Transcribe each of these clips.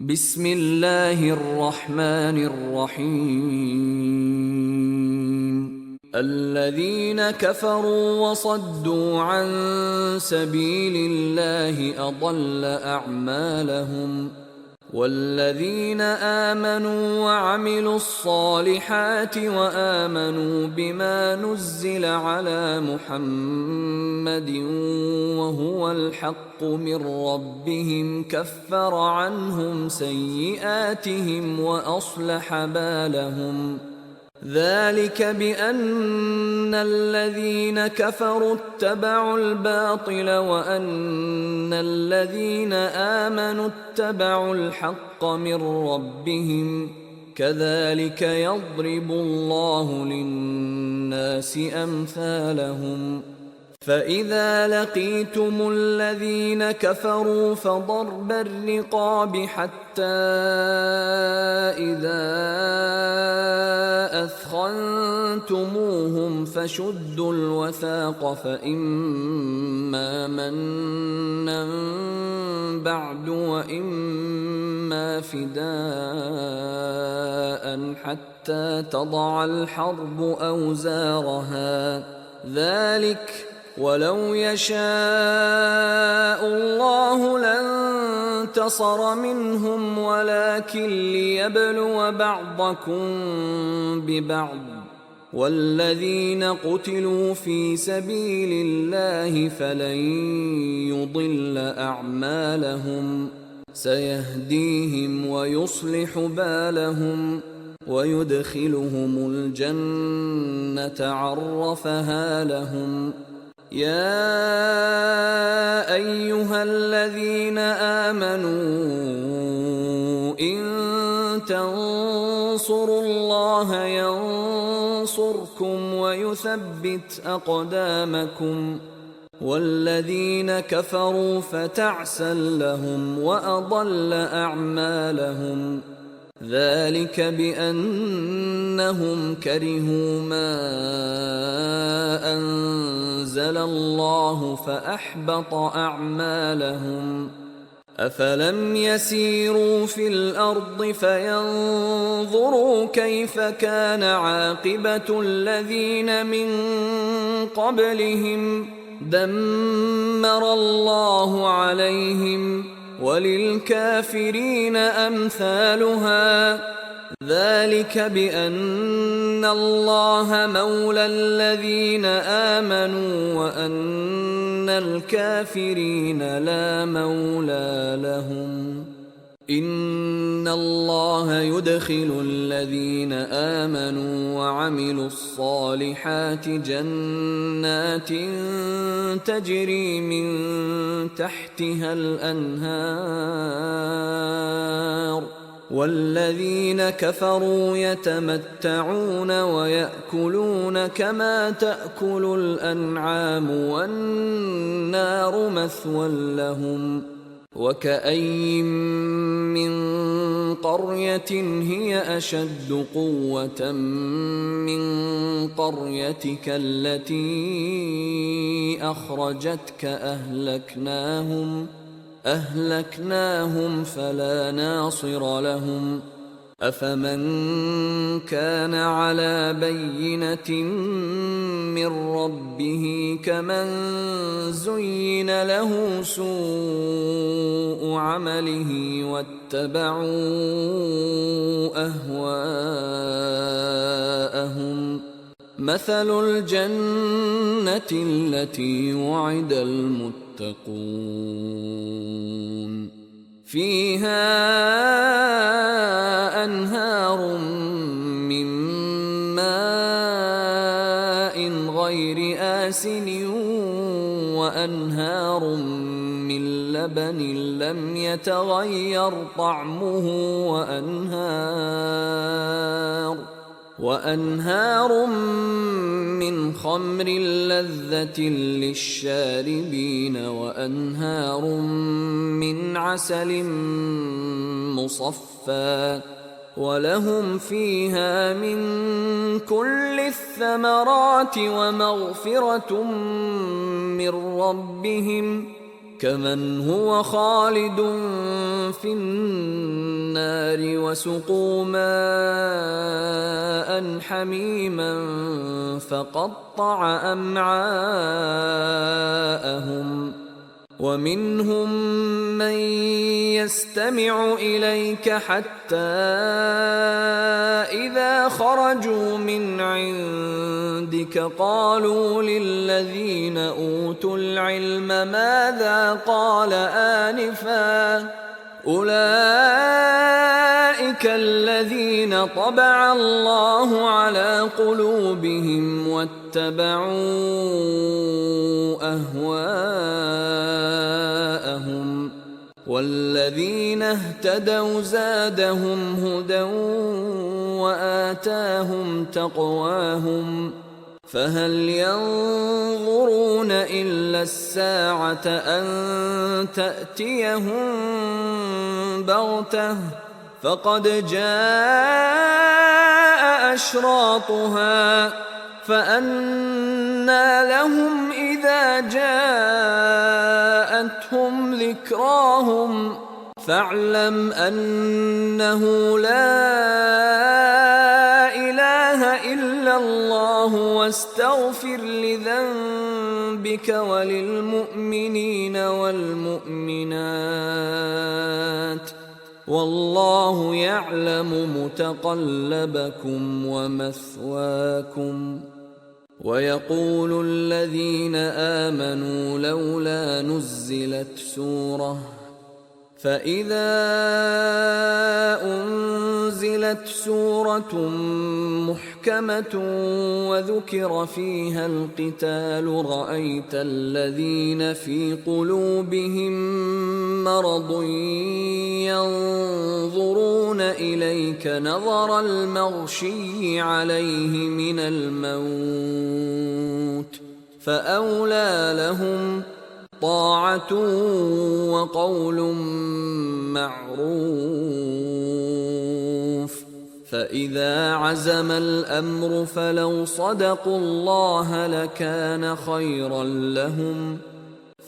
بسم الله الرحمن الرحيم. الذين كفروا وصدوا عن سبيل الله أضل أعمالهم، والذين آمنوا وعملوا الصالحات وآمنوا بما نزل على محمد وهو الحق من ربهم كفر عنهم سيئاتهم وأصلح بالهم. ذلك بأن الذين كفروا اتبعوا الباطل وأن الذين آمنوا اتبعوا الحق من ربهم، كذلك يضرب الله للناس أمثالهم. فإذا لقيتم الذين كفروا فضرب الرقاب حتى إذا أثخنتموهم فشدوا الوثاق، فإما منا بعد وإما فداء حتى تضع الحرب أوزارها. ذلك ولو يشاء الله لانتصر منهم ولكن ليبلو بعضكم ببعض، والذين قتلوا في سبيل الله فلن يضل أعمالهم، سيهديهم ويصلح بالهم ويدخلهم الجنة عرفها لهم. يا أيها الذين آمنوا إن تنصروا الله ينصركم ويثبت أقدامكم، والذين كفروا فتعسا لهم وأضل أعمالهم. ذلك بأنهم كرهوا ما أنزل الله فأحبط أعمالهم. أفلم يسيروا في الأرض فينظروا كيف كان عاقبة الذين من قبلهم، دمر الله عليهم وللكافرين أمثالها. ذلك بأن الله مولى الذين آمنوا وأن الكافرين لا مولى لهم. إن الله يدخل الذين آمنوا وعملوا الصالحات جنات تجري من تحتها الأنهار، والذين كفروا يتمتعون ويأكلون كما تأكل الأنعام والنار مثوى لهم. وكأين من قرية هي أشد قوة من قريتك التي أخرجتك أهلكناهم فلا ناصر لهم. أفمن كان على بينة من ربه كمن زين له سوء عمله واتبعوا أهواءهم. مثل الجنة التي وعد المتقون فيها أنهار من ماء غير آسن وأنهار من لبن لم يتغير طعمه وأنهار من خمر لذة للشاربين وأنهار من عسل مصفى، ولهم فيها من كل الثمرات ومغفرة من ربهم، كمن هو خالد في النار وسقوا ماء حميما فقطع أمعاءهم ومنهم من يستمع إليك حتى إذا خرجوا من عندك قالوا للذين أوتوا العلم ماذا قال آنفا أولئك الذين طبع الله على قلوبهم واتبعوا أهواءهم والذين اهتدوا زادهم هدى وآتاهم تقواهم فهل ينظرون إلا الساعة أن تأتيهم بغتة فقد جاء أشراطها فأنى لهم إذا جاءتهم ذكراهم فاعلم أنه لا إله إلا الله واستغفر لذنبك وللمؤمنين والمؤمنات والله يعلم متقلبكم ومثواكم ويقول الذين آمنوا لولا نزلت سورة فإذا أنزلت سورة محكمة وذكر فيها القتال رأيت الذين في قلوبهم مرض ينظرون إليك نظر المغشي عليه من الموت فأولى لهم طاعة وقول معروف فإذا عزم الأمر فلو صدقوا الله لكان خيرا لهم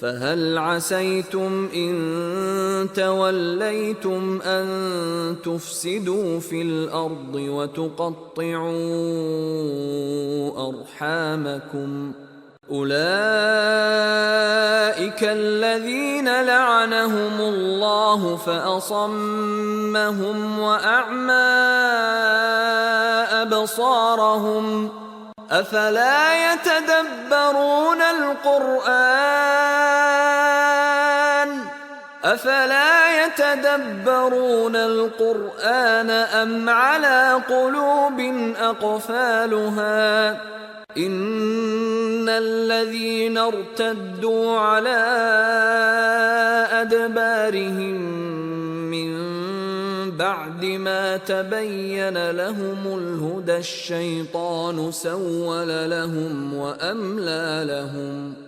فهل عسيتم إن توليتم أن تفسدوا في الأرض وتقطعوا أرحامكم أولئك الذين لعنهم الله فأصمهم وأعمى أبصارهم أفلا يتدبرون القرآن أم على قلوب أقفالها إن الذين ارتدوا على أدبارهم من بعد ما تبين لهم الهدى الشيطان سول لهم وأملى لهم